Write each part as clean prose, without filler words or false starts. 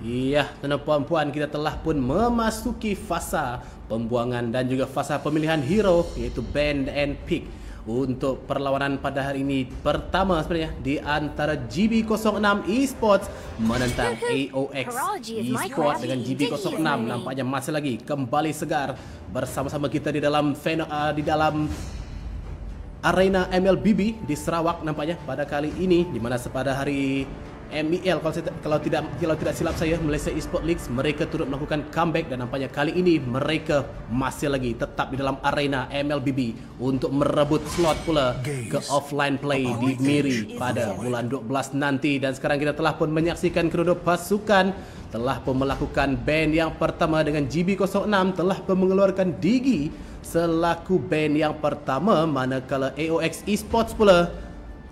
Iya, tuan puan-puan, kita telah pun memasuki fasa pembuangan dan juga fasa pemilihan hero, iaitu band and pick untuk perlawanan pada hari ini. Pertama sebenarnya di antara GB06 Esports menentang AOX Esports dengan GB06. Nampaknya masih lagi kembali segar bersama-sama kita di dalam arena MLBB di Sarawak nampaknya pada kali ini, di mana pada hari MIL kalau tidak silap saya, Malaysia Esports League, mereka turut melakukan comeback dan nampaknya kali ini mereka masih lagi tetap di dalam arena MLBB untuk merebut slot pula ke offline play di Miri pada bulan 12 nanti. Dan sekarang kita telah pun menyaksikan kedua pasukan telah pun melakukan band yang pertama dengan GB06 telah pun mengeluarkan Digi selaku band yang pertama, manakala AOX Esports pula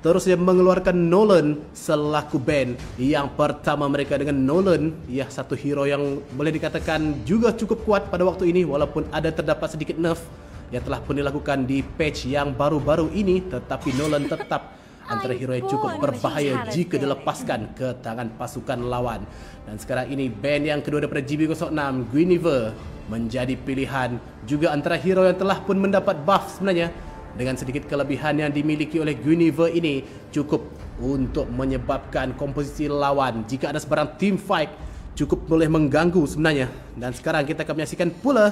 terus dia mengeluarkan Nolan selaku band yang pertama mereka. Dengan Nolan, ya, satu hero yang boleh dikatakan juga cukup kuat pada waktu ini, walaupun ada terdapat sedikit nerf yang telah pun dilakukan di patch yang baru-baru ini, tetapi Nolan tetap antara hero yang cukup berbahaya jika dilepaskan ke tangan pasukan lawan. Dan sekarang ini band yang kedua daripada GB06, Guinevere, menjadi pilihan juga antara hero yang telah pun mendapat buff sebenarnya. Dengan sedikit kelebihan yang dimiliki oleh Guinevere ini cukup untuk menyebabkan komposisi lawan jika ada sebarang team fight cukup boleh mengganggu sebenarnya. Dan sekarang kita akan menyaksikan pula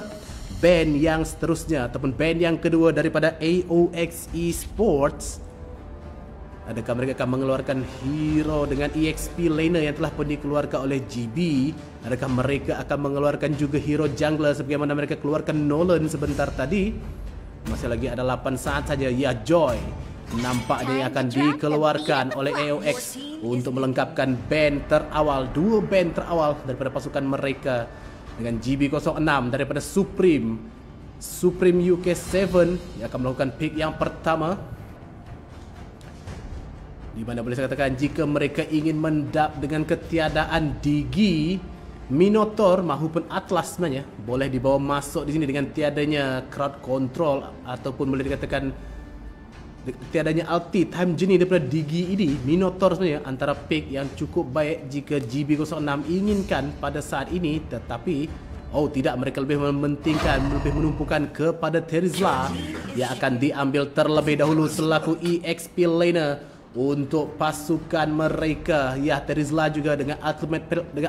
band yang seterusnya ataupun band yang kedua daripada AOX Esports. Adakah mereka akan mengeluarkan hero dengan EXP laner yang telah pun dikeluarkan oleh GB? Adakah mereka akan mengeluarkan juga hero jungler sebagaimana mereka keluarkan Nolan sebentar tadi? Masih lagi ada 8 saat saja. Ya, Joy nampaknya akan dikeluarkan oleh AOX untuk melengkapkan band terawal, dua band terawal daripada pasukan mereka, dengan GB06 daripada Supreme UK7 yang akan melakukan pick yang pertama, di mana boleh saya katakan jika mereka ingin mendap dengan ketiadaan Digi, Minotaur maupun Atlas sebenarnya boleh dibawa masuk di sini dengan tiadanya crowd control ataupun boleh dikatakan tiadanya ulti time journey daripada Digi ini. Minotaur sebenarnya antara pick yang cukup baik jika GB06 inginkan pada saat ini, tetapi tidak, mereka lebih mementingkan, lebih menumpukan kepada Terizla yang akan diambil terlebih dahulu selaku EXP laner untuk pasukan mereka. Ya, Terizla juga dengan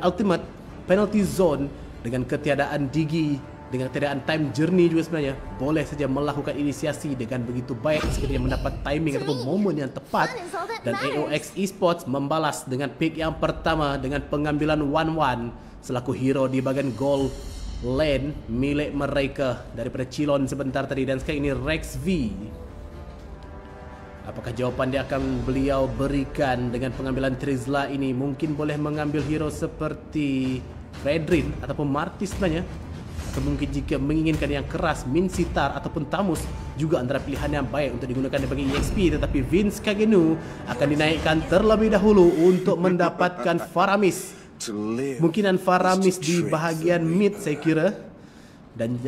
ultimate penalty zone, dengan ketiadaan Digi, dengan ketiadaan time journey juga sebenarnya boleh saja melakukan inisiasi dengan begitu baik sekiranya mendapat timing ataupun momen yang tepat. Dan AOX Esports membalas dengan pick yang pertama dengan pengambilan 1-1 selaku hero di bahagian gold lane milik mereka daripada Chilon sebentar tadi. Dan sekarang ini Rex V, apakah jawapan dia akan beliau berikan dengan pengambilan Terizla ini? Mungkin boleh mengambil hero seperti Fredrin ataupun Martis sebenarnya, atau mungkin jika menginginkan yang keras, Min Sitar ataupun Tamus juga antara pilihan yang baik untuk digunakan sebagai EXP. Tetapi Vince Kagenu akan dinaikkan terlebih dahulu untuk mendapatkan Faramis. Mungkinan Faramis di bahagian mid saya kira. Dan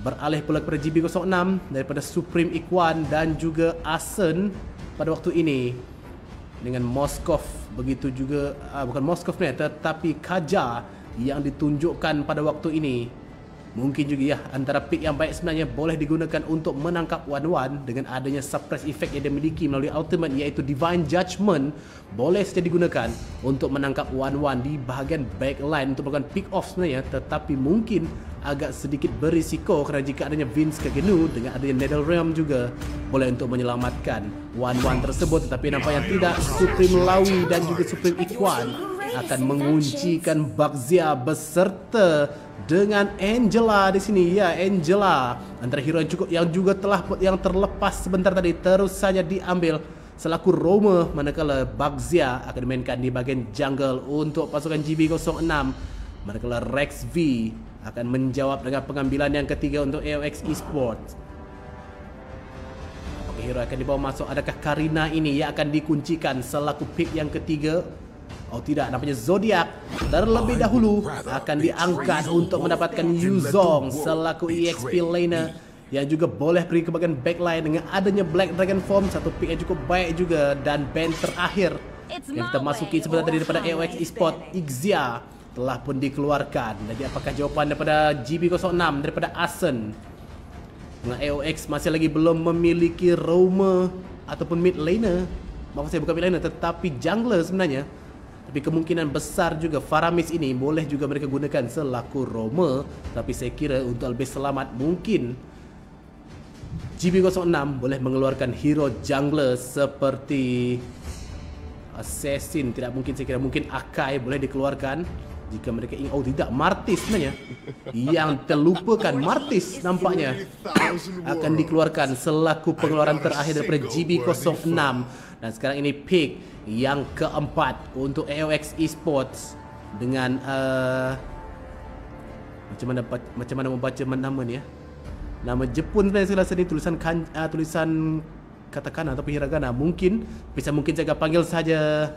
beralih pula kepada GB06 daripada Supreme Ikwan dan juga Asen pada waktu ini dengan Moskov. Begitu juga bukan Moskov tetapi Kaja yang ditunjukkan pada waktu ini. Mungkin juga ya antara pick yang baik sebenarnya boleh digunakan untuk menangkap 1-1 dengan adanya suppress effect yang dia miliki melalui ultimate, iaitu Divine Judgment, boleh saja digunakan untuk menangkap 1-1 di bahagian backline untuk melakukan pick off sebenarnya. Tetapi mungkin agak sedikit berisiko kerana jika adanya Vince Kagenu dengan adanya Netherrealm juga boleh untuk menyelamatkan 1-1 tersebut. Tetapi nampaknya tidak. Supreme Lawi dan juga Supreme Ikwan akan menguncikan Bagzia beserta dengan Angela di sini. Ya, Angela antara hero yang juga yang terlepas sebentar tadi terus saja diambil selaku Roma, manakala Bagzia akan dimainkan di bahagian jungle untuk pasukan GB06, manakala Rex V akan menjawab dengan pengambilan yang ketiga untuk AOX Esports. Apakah hero akan dibawa masuk? Adakah Karina ini yang akan dikuncikan selaku pick yang ketiga? Tidak, nampaknya Zodiac terlebih dahulu akan diangkat untuk mendapatkan Yuzong selaku EXP laner yang juga boleh pergi ke bagian backline dengan adanya Black Dragon Form, satu pick yang cukup baik juga. Dan band terakhir yang kita masuki sebentar tadi daripada AOX Esports. Ixia telah pun dikeluarkan. Jadi apakah jawapan daripada GB06 daripada Asen? Dengan AOX masih lagi belum memiliki roamer ataupun mid laner. Maksud saya bukan mid laner tetapi jungler sebenarnya. Tapi kemungkinan besar juga Faramis ini boleh juga mereka gunakan selaku roamer. Tapi saya kira untuk lebih selamat mungkin GB06 boleh mengeluarkan hero jungler seperti Assassin. Tidak mungkin, saya kira mungkin Akai boleh dikeluarkan jika mereka ingin. Oh tidak, Martis sebenarnya yang terlupakan. Martis nampaknya akan dikeluarkan selaku pengeluaran terakhir daripada GB06. Dan sekarang ini pick yang keempat untuk AOX Esports dengan macam mana membaca nama ni ya. Nama Jepun sebenarnya saya rasa ni tulisan katakana atau hiragana. Mungkin bisa mungkin saya akan panggil saja.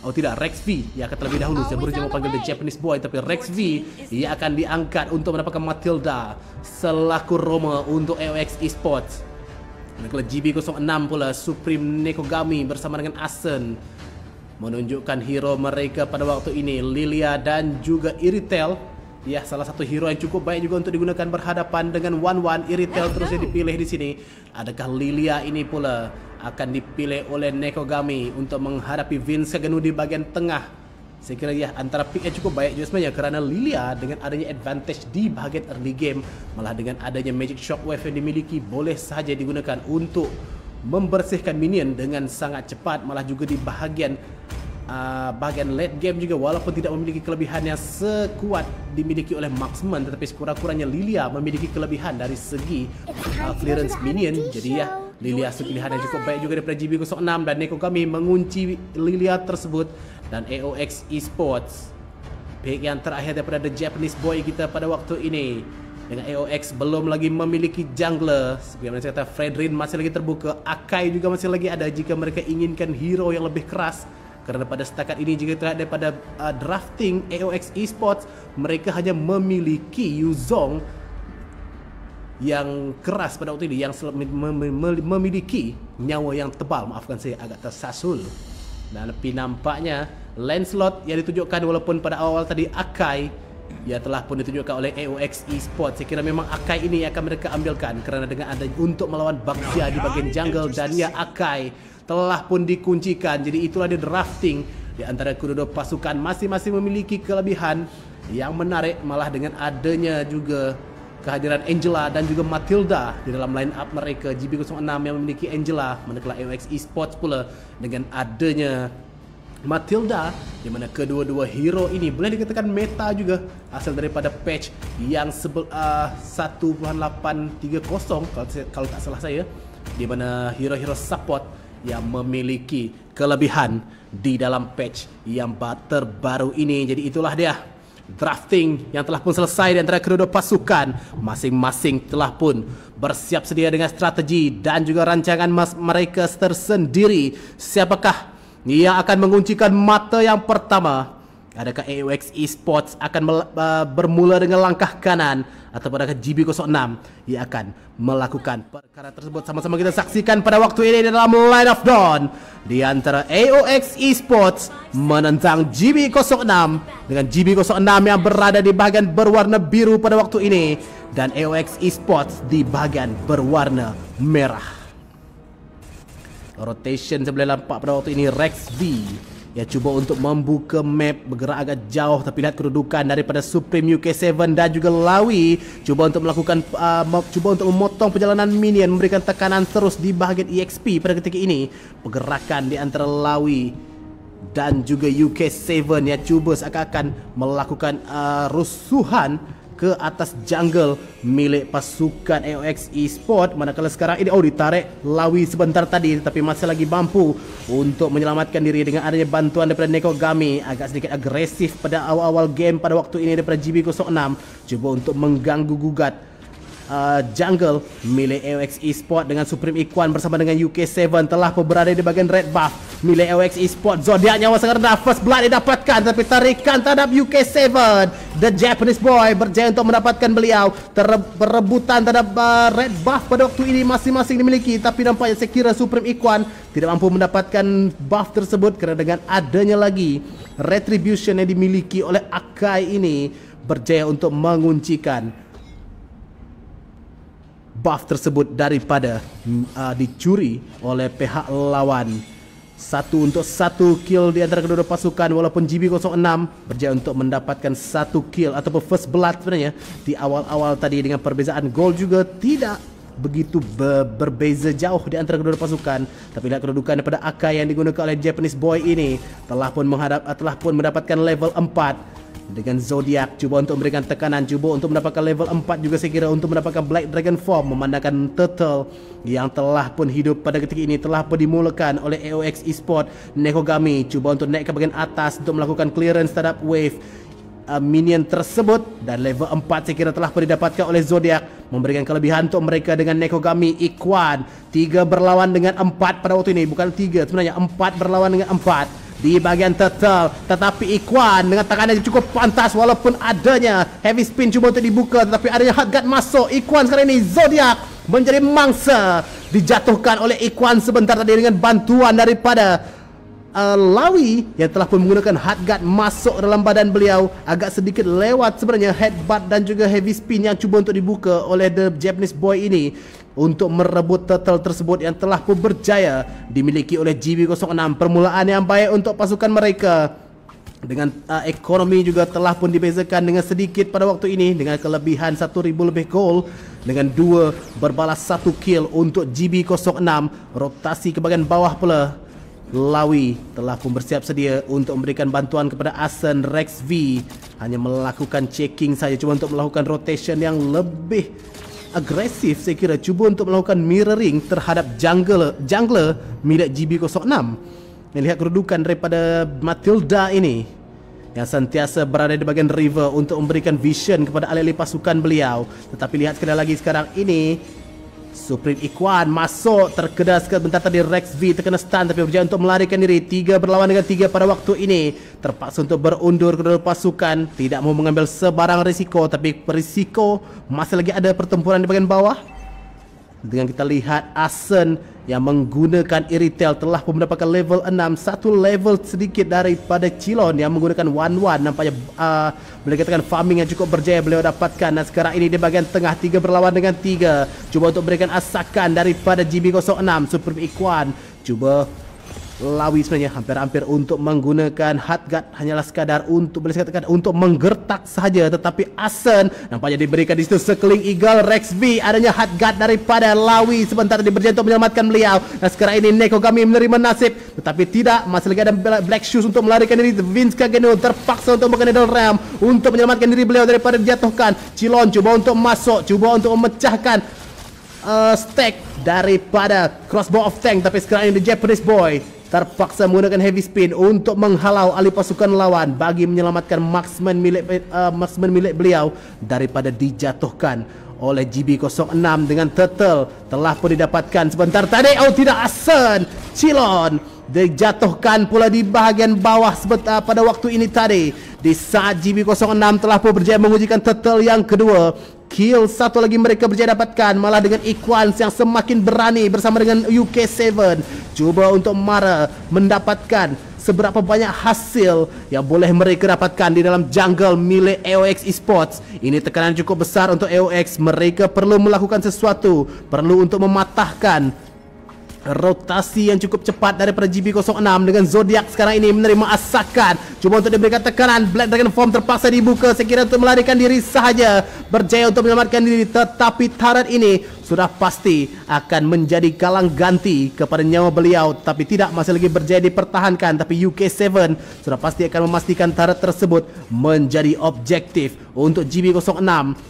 Oh tidak, Rex V yang akan terlebih dahulu. Saya baru je mau panggil The Japanese Boy, tapi Rex V ia akan diangkat untuk mendapatkan Matilda selaku roamer untuk AOX Esports. Dan kalau GB06 pula Supreme Nekogami bersama dengan Asen menunjukkan hero mereka pada waktu ini, Lilia dan juga Iritel. Ya, salah satu hero yang cukup baik juga untuk digunakan berhadapan dengan One. Iritel terusnya dipilih di sini. Adakah Lilia ini pula akan dipilih oleh Nekogami untuk menghadapi Vince Kaganu di bahagian tengah? Saya kira ya antara pick yang cukup baik juga sebenarnya, kerana Lilia dengan adanya advantage di bahagian early game, malah dengan adanya Magic Shockwave yang dimiliki boleh sahaja digunakan untuk membersihkan minion dengan sangat cepat. Malah juga di bahagian late game juga, walaupun tidak memiliki kelebihan yang sekuat dimiliki oleh Marksman, tetapi sekurang-kurangnya Lilia memiliki kelebihan dari segi clearance minion. Jadi ya, Lilia pilihan yang cukup baik juga daripada GB06 dan Nekogami mengunci Lilia tersebut. Dan AOX Esports pick yang terakhir daripada The Japanese Boy kita pada waktu ini. Dengan AOX belum lagi memiliki jungler, seperti saya kata, Fredrin masih lagi terbuka, Akai juga masih lagi ada jika mereka inginkan hero yang lebih keras. Kerana pada setakat ini jika terlihat daripada drafting AOX Esports, mereka hanya memiliki Yuzong yang keras pada waktu ini, yang memiliki nyawa yang tebal. Maafkan saya agak tersasul. Dan lebih nampaknya Lancelot yang ditunjukkan, walaupun pada awal tadi Akai, ia telah pun ditunjukkan oleh AOX Esports. Saya kira memang Akai ini akan mereka ambilkan kerana dengan ada untuk melawan Bagja di bahagian jungle, dan ya Akai telah pun dikuncikan. Jadi itulah dia drafting di antara kedua-dua pasukan, masing-masing memiliki kelebihan yang menarik. Malah dengan adanya juga kehadiran Angela dan juga Matilda di dalam line up mereka, GB06 yang memiliki Angela, manakala AOX Esports pula dengan adanya Matilda, di mana kedua-dua hero ini boleh dikatakan meta juga, asal daripada patch yang 1.830 kalau tak salah saya, di mana hero-hero support yang memiliki kelebihan di dalam patch yang terbaru ini. Jadi itulah dia drafting yang telah pun selesai di antara kedua-dua pasukan. Masing-masing telah pun bersiap sedia dengan strategi dan juga rancangan mereka tersendiri. Siapakah yang akan menguncikan mata yang pertama? Adakah AOX Esports akan bermula dengan langkah kanan, atau adakah GB06 yang akan melakukan perkara tersebut? Sama-sama kita saksikan pada waktu ini dalam Line of Dawn di antara AOX Esports menentang GB06, dengan GB06 yang berada di bahagian berwarna biru pada waktu ini dan AOX Esports di bahagian berwarna merah. Rotation saya boleh nampak pada waktu ini Rex V ya cuba untuk membuka map, bergerak agak jauh, tapi lihat kedudukan daripada Supreme UK7 dan juga Lawi cuba untuk melakukan cuba untuk memotong perjalanan minion, memberikan tekanan terus di bahagian EXP pada ketika ini. Pergerakan di antara Lawi dan juga UK7 ya cuba seakan-akan melakukan rusuhan ke atas jungle milik pasukan AOX Esports, manakala sekarang ini ditarik Lawi sebentar tadi, tetapi masih lagi mampu untuk menyelamatkan diri dengan adanya bantuan daripada Nekogami. Agak sedikit agresif pada awal-awal game pada waktu ini daripada GB06, cuba untuk mengganggu gugat jungle milik AOX Esport dengan Supreme Iquan bersama dengan UK7 telah pun berada di bahagian red buff milik AOX Esport. Zodiac nyawa sangat rendah, first blood didapatkan tapi tarikan terhadap UK7. The Japanese boy berjaya untuk mendapatkan beliau. Perebutan terhadap red buff pada waktu ini masing-masing dimiliki, tapi nampaknya saya kira Supreme Iquan tidak mampu mendapatkan buff tersebut kerana dengan adanya lagi retribution yang dimiliki oleh Akai ini berjaya untuk menguncikan buff tersebut daripada dicuri oleh pihak lawan. 1 untuk 1 kill di antara kedua pasukan, walaupun GB06 berjaya untuk mendapatkan 1 kill ataupun first blood sebenarnya di awal-awal tadi. Dengan perbezaan gol juga tidak begitu berbeza jauh di antara kedua pasukan, tapi lihat kedudukan daripada Akai yang digunakan oleh Japanese boy ini telah pun mendapatkan level 4 dengan Zodiac. Cuba untuk memberikan tekanan, cuba untuk mendapatkan level 4 juga saya kira untuk mendapatkan Black Dragon Form, memandangkan turtle yang telah pun hidup pada ketika ini telah pun dimulakan oleh AOX Esport. Nekogami cuba untuk naik ke bahagian atas untuk melakukan clearance terhadap wave minion tersebut, dan level 4 saya kira telah pun didapatkan oleh Zodiac, memberikan kelebihan untuk mereka dengan Nekogami Iquan. 3 berlawan dengan 4 pada waktu ini, bukan 3 sebenarnya, 4 berlawan dengan 4 di bahagian turtle. Tetapi Iquan dengan tekanan yang cukup pantas, walaupun adanya heavy spin cuba untuk dibuka, tetapi adanya hard guard masuk. Iquan sekarang ini Zodiac menjadi mangsa, dijatuhkan oleh Iquan sebentar tadi dengan bantuan daripada Lawi yang telah pun menggunakan hard guard masuk dalam badan beliau. Agak sedikit lewat sebenarnya headbutt dan juga heavy spin yang cuba untuk dibuka oleh the Japanese boy ini untuk merebut turtle tersebut yang telah pun berjaya dimiliki oleh GB06. Permulaan yang baik untuk pasukan mereka, dengan ekonomi juga telah pun dibezakan dengan sedikit pada waktu ini dengan kelebihan 1000 lebih gol, dengan 2 berbalas 1 kill untuk GB06. Rotasi ke bahagian bawah pula, Lawi telah pun bersiap sedia untuk memberikan bantuan kepada Asen. Rex V hanya melakukan checking saja, cuba untuk melakukan rotation yang lebih agresif saya kira, cuba untuk melakukan mirroring terhadap jungler milik GB06. Lihat kedudukan daripada Matilda ini yang sentiasa berada di bahagian river untuk memberikan vision kepada alih-alih pasukan beliau. Tetapi lihat sekali lagi sekarang ini Supreme Iquan masuk, terkedas sebentar tadi Rex V terkena stun tapi berjaya untuk melarikan diri. 3 berlawan dengan 3 pada waktu ini, terpaksa untuk berundur kedua pasukan, tidak mau mengambil sebarang risiko, tapi risiko masih lagi ada pertempuran di bahagian bawah. Dengan kita lihat Asen yang menggunakan Iritel telah pun mendapatkan level 6, 1 level sedikit daripada Cilon yang menggunakan 1-1. Nampaknya boleh katakan farming yang cukup berjaya beliau dapatkan. Dan sekarang ini di bahagian tengah 3 berlawan dengan 3. Cuba untuk memberikan asakan daripada GB06. Supreme Iquan cuba Lawi sebenarnya hampir-hampir untuk menggunakan hard guard, hanyalah sekadar untuk boleh katakan untuk menggertak sahaja, tetapi Asen nampaknya diberikan di situ sekeling eagle. Rex V adanya hard guard daripada Lawi sebentar berjaya untuk menyelamatkan beliau. Dan sekarang ini Nekogami menerima nasib, tetapi tidak, masih lagi ada Black Shoes untuk melarikan diri. Vince Kageno terpaksa untuk memakai Needle Realm untuk menyelamatkan diri beliau daripada dijatuhkan. Cilon cuba untuk masuk, cuba untuk memecahkan stack daripada Crossbow of Tank, tapi sekarang ini the Japanese boy terpaksa menggunakan heavy spin untuk menghalau alih pasukan lawan bagi menyelamatkan marksman milik beliau daripada dijatuhkan oleh GB06. Dengan turtle telah pun didapatkan sebentar tadi. Oh tidak, Asen Cilon dijatuhkan pula di bahagian bawah pada waktu ini tadi, di saat GB06 telah pun berjaya mengujikan turtle yang kedua. Kill 1 lagi mereka berjaya dapatkan, malah dengan Iquan yang semakin berani bersama dengan UK7 cuba untuk mendapatkan seberapa banyak hasil yang boleh mereka dapatkan di dalam jungle milik AOX Esports. Ini tekanan cukup besar untuk AOX. Mereka perlu melakukan sesuatu, perlu untuk mematahkan rotasi yang cukup cepat daripada GB06. Dengan Zodiac sekarang ini menerima asakan, cuba untuk diberikan tekanan. Black Dragon Form terpaksa dibuka, saya kira untuk melarikan diri sahaja, berjaya untuk menyelamatkan diri. Tetapi turret ini sudah pasti akan menjadi kalang ganti kepada nyawa beliau, tapi tidak, masih lagi berjaya dipertahankan. Tapi UK7 sudah pasti akan memastikan turret tersebut menjadi objektif untuk GB06.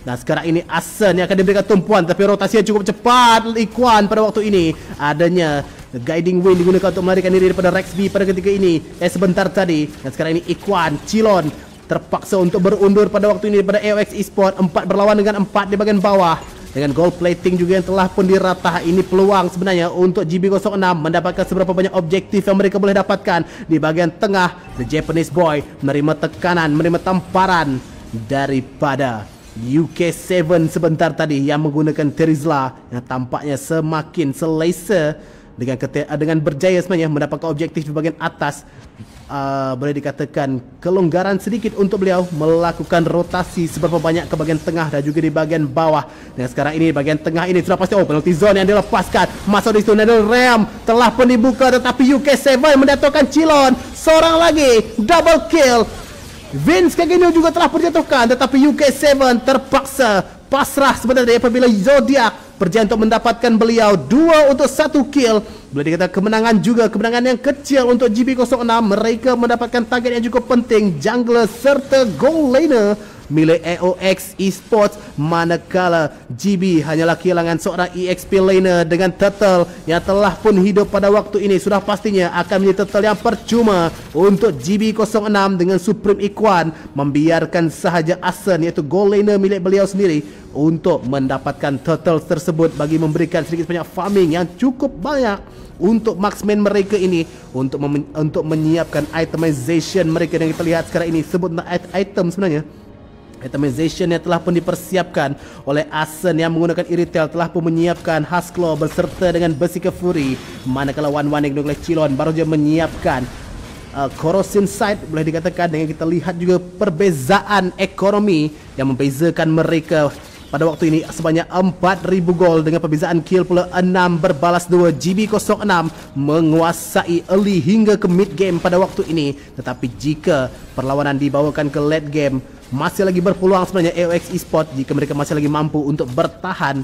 Nah sekarang ini Asen yang akan diberikan tumpuan, tapi rotasinya cukup cepat. Iquan pada waktu ini adanya guiding wind digunakan untuk melarikan diri daripada Rex B pada ketika ini sebentar tadi. Dan sekarang ini Iquan Cilon terpaksa untuk berundur pada waktu ini daripada AOX Esport. 4 berlawan dengan 4 di bahagian bawah. dengan gold plating juga yang telah pun diratah. Ini peluang sebenarnya untuk GB06 mendapatkan seberapa banyak objektif yang mereka boleh dapatkan. Di bahagian tengah, The Japanese Boy menerima tekanan, menerima tamparan daripada UK7 sebentar tadi yang menggunakan Terizla yang tampaknya semakin selesa dengan berjaya sebenarnya mendapatkan objektif di bahagian atas. Boleh dikatakan kelonggaran sedikit untuk beliau melakukan rotasi seberapa banyak ke bahagian tengah dan juga di bahagian bawah. Dan sekarang ini bahagian tengah ini sudah pasti penalty zone yang dilepaskan. Masuk di situ NetherRealm telah pun dibuka, tetapi UK7 mendatangkan Chilon. Seorang lagi double kill. Vince Kageno juga telah dijatuhkan, tetapi UK7 terpaksa pasrah sebenarnya apabila Zodiac berjaya untuk mendapatkan beliau 2 untuk 1 kill. Boleh dikatakan kemenangan juga, kemenangan yang kecil untuk GB06. Mereka mendapatkan target yang cukup penting, jungler serta gold laner milik AOX Esports, manakala GB hanyalah kehilangan seorang EXP laner dengan turtle yang telah pun hidup pada waktu ini. Sudah pastinya akan menjadi turtle yang percuma untuk GB06 dengan Supreme Ikhwan membiarkan sahaja Asen iaitu gold laner milik beliau sendiri untuk mendapatkan turtle tersebut bagi memberikan sedikit banyak farming yang cukup banyak untuk marksman mereka ini untuk menyiapkan itemization mereka yang kita lihat sekarang ini. Sebut item sebenarnya itemization yang telah pun dipersiapkan oleh Asen yang menggunakan Iritel telah pun menyiapkan Husklaw berserta dengan Berserker Fury, manakala Wan yang oleh Chilon baru saja menyiapkan Corrosion Sight. Boleh dikatakan dengan kita lihat juga perbezaan ekonomi yang membezakan mereka pada waktu ini sebanyak 4,000 gol dengan perbezaan kill pula 6 berbalas 2. GB06 menguasai early hingga ke mid game pada waktu ini, tetapi jika perlawanan dibawakan ke late game masih lagi berpeluang sebenarnya AOX Esports jika mereka masih lagi mampu untuk bertahan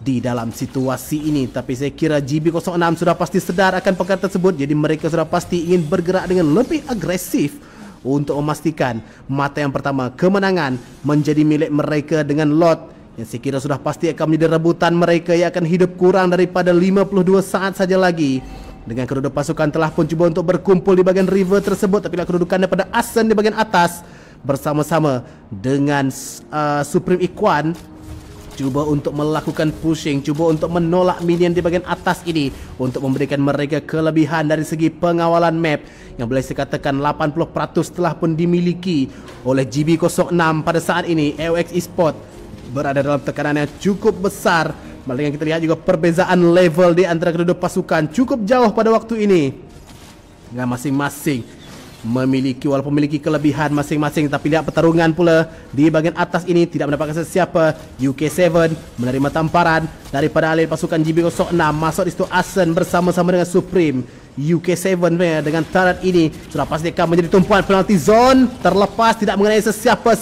di dalam situasi ini. Tapi saya kira GB06 sudah pasti sedar akan perkara tersebut, jadi mereka sudah pasti ingin bergerak dengan lebih agresif untuk memastikan mata yang pertama kemenangan menjadi milik mereka dengan lot yang saya kira sudah pasti akan menjadi rebutan mereka yang akan hidup kurang daripada 52 saat saja lagi. Dengan kedua pasukan telah pun cuba untuk berkumpul di bahagian river tersebut, tapi kedudukan daripada Asen di bahagian atas bersama-sama dengan Supreme Ikhwan cuba untuk melakukan pushing, cuba untuk menolak minion di bahagian atas ini untuk memberikan mereka kelebihan dari segi pengawalan map yang boleh saya katakan 80% telah pun dimiliki oleh GB06 pada saat ini. AOX Esports berada dalam tekanan yang cukup besar. Malah kita lihat juga perbezaan level di antara kedua pasukan cukup jauh pada waktu ini. Dengan masing-masing walaupun memiliki kelebihan masing-masing, tapi lihat pertarungan pula di bahagian atas ini tidak mendapatkan sesiapa. UK7 menerima tamparan daripada alih pasukan GB06. Masuk di situ Asen bersama-sama dengan Supreme. UK7 dengan turret ini sudah pasti akan menjadi tumpuan penalty zone. Terlepas tidak mengenai sesiapa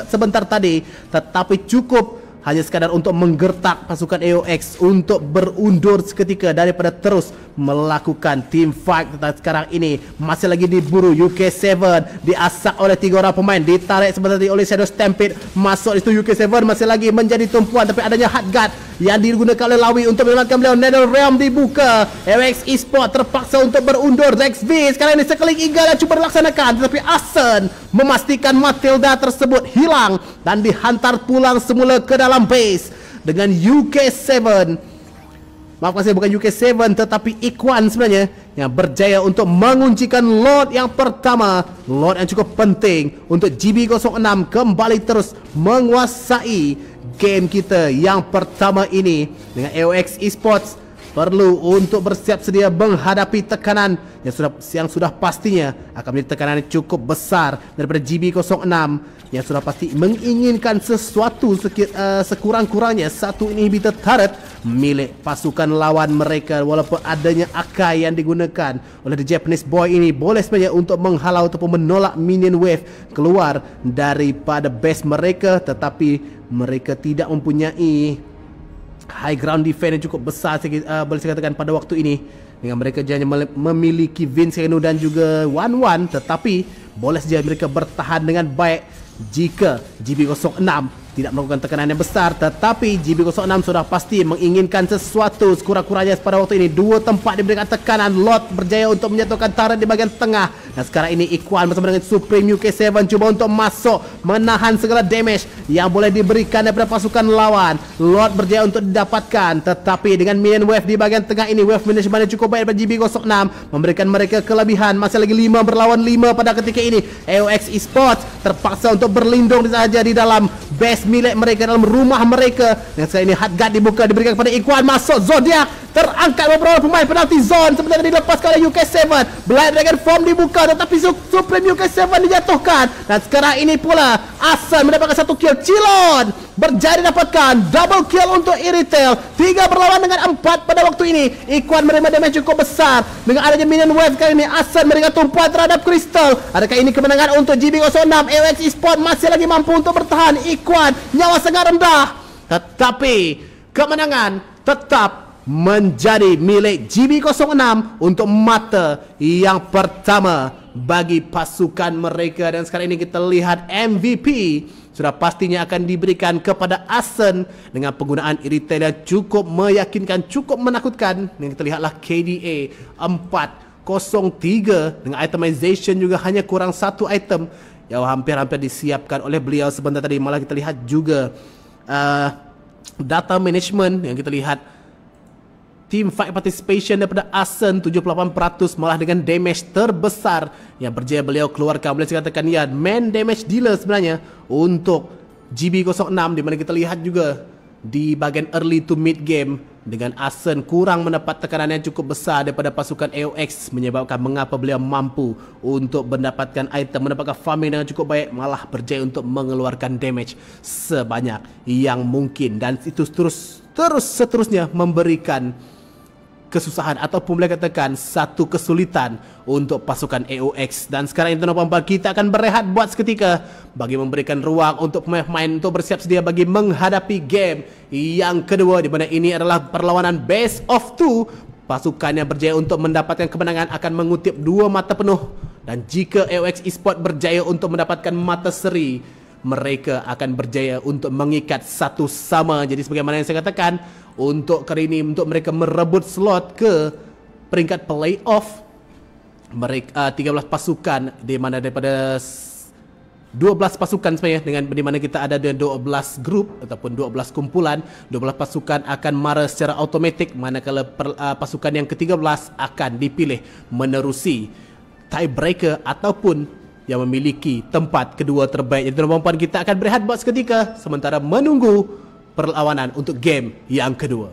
sebentar tadi, tetapi cukup hanya sekadar untuk menggertak pasukan AOX untuk berundur seketika daripada terus melakukan team fight. Tetapi sekarang ini masih lagi diburu. UK7 diasak oleh 3 orang pemain, ditarik sebentar tadi oleh Shadow Stampede. Masuk itu UK7 masih lagi menjadi tumpuan, tapi adanya hard guard yang digunakan oleh Lawi untuk menyelamatkan beliau. NetherRealm dibuka, AOX Esports terpaksa untuk berundur. Rex V sekarang ini sekali eagle yang cuba dilaksanakan, tetapi Asen memastikan Matilda tersebut hilang dan dihantar pulang semula ke dalam base dengan UK7. Maafkan saya, bukan UK7 tetapi Ikhwan sebenarnya yang berjaya untuk menguncikan lot yang pertama, lot yang cukup penting untuk GB06 kembali terus menguasai game kita yang pertama ini. Dengan AOX Esports perlu untuk bersiap sedia menghadapi tekanan yang sudah pastinya akan menjadi tekanan yang cukup besar daripada GB06 yang sudah pasti menginginkan sesuatu sekurang-kurangnya satu inhibitor turret milik pasukan lawan mereka. Walaupun adanya Akai yang digunakan oleh The Japanese Boy ini boleh sebenarnya untuk menghalau ataupun menolak minion wave keluar daripada base mereka, tetapi mereka tidak mempunyai high ground defense yang cukup besar boleh saya katakan pada waktu ini. Dengan mereka hanya memiliki Vince Kageno dan juga Wan, tetapi boleh saja mereka bertahan dengan baik jika GB06 tidak melakukan tekanan yang besar, tetapi GB06 sudah pasti menginginkan sesuatu sekurang-kurangnya pada waktu ini. 2 tempat diberikan tekanan. Lot berjaya untuk menjatuhkan turret di bahagian tengah, dan sekarang ini Ikhwan bersama dengan Supreme UK7 cuba untuk masuk menahan segala damage yang boleh diberikan daripada pasukan lawan. Lot berjaya untuk didapatkan, tetapi dengan minion wave di bahagian tengah ini, wave management yang cukup baik daripada GB06 memberikan mereka kelebihan. Masih lagi 5 berlawan 5 pada ketika ini. AOX Esports terpaksa untuk berlindung saja di dalam base milik mereka, dalam rumah mereka. Dan sekarang ini hard guard dibuka, diberikan kepada Ikhwan. Masuk Zodiac, terangkat beberapa pemain penalti zone sebentar dilepaskan oleh UK7. Blind Dragon Form dibuka, tetapi Supreme UK7 dijatuhkan. Dan sekarang ini pula Asan mendapatkan 1 kill. Cilon berjaya didapatkan double kill untuk Iritel. 3 berlawan dengan 4 pada waktu ini. Ikhwan menerima damage cukup besar dengan adanya minion wave. Kali ini Asan memberikan tumpuan terhadap Crystal. Adakah ini kemenangan untuk GB06? AOX Esports masih lagi mampu untuk bertahan. Ikhwan nyawa sangat rendah, tetapi kemenangan tetap menjadi milik GB06 untuk mata yang pertama bagi pasukan mereka. Dan sekarang ini kita lihat MVP sudah pastinya akan diberikan kepada Asen dengan penggunaan Iritel yang cukup meyakinkan, cukup menakutkan. Dan kita lihatlah KDA 403 dengan itemization juga hanya kurang 1 item yang hampir-hampir disiapkan oleh beliau sebentar tadi. Malah kita lihat juga data management yang kita lihat team fight participation daripada Asen 78%, malah dengan damage terbesar yang berjaya beliau keluarkan. Boleh saya katakan ya, main damage dealer sebenarnya untuk GB06, di mana kita lihat juga di bahagian early to mid game dengan Asen kurang mendapat tekanan yang cukup besar daripada pasukan AOX, menyebabkan mengapa beliau mampu untuk mendapatkan item, mendapatkan farming dengan cukup baik, malah berjaya untuk mengeluarkan damage sebanyak yang mungkin. Dan itu seterusnya memberikan kesusahan ataupun boleh katakan satu kesulitan untuk pasukan AOX. Dan sekarang itu kita akan berehat buat seketika bagi memberikan ruang untuk pemain-pemain untuk bersiap sedia bagi menghadapi game yang kedua, di mana ini adalah perlawanan best of 2. Pasukan yang berjaya untuk mendapatkan kemenangan akan mengutip 2 mata penuh, dan jika AOX Esports berjaya untuk mendapatkan mata seri, mereka akan berjaya untuk mengikat 1 sama. Jadi sebagaimana yang saya katakan, untuk kali ini untuk mereka merebut slot ke peringkat playoff, mereka 13 pasukan, di mana daripada 12 pasukan sebenarnya, dengan di mana kita ada 12 grup ataupun 12 kumpulan, 12 pasukan akan mara secara automatik, manakala pasukan yang ke-13 akan dipilih menerusi tiebreaker ataupun yang memiliki tempat kedua terbaik. Jadi tuan-tuan, kita akan berehat buat seketika sementara menunggu perlawanan untuk game yang kedua.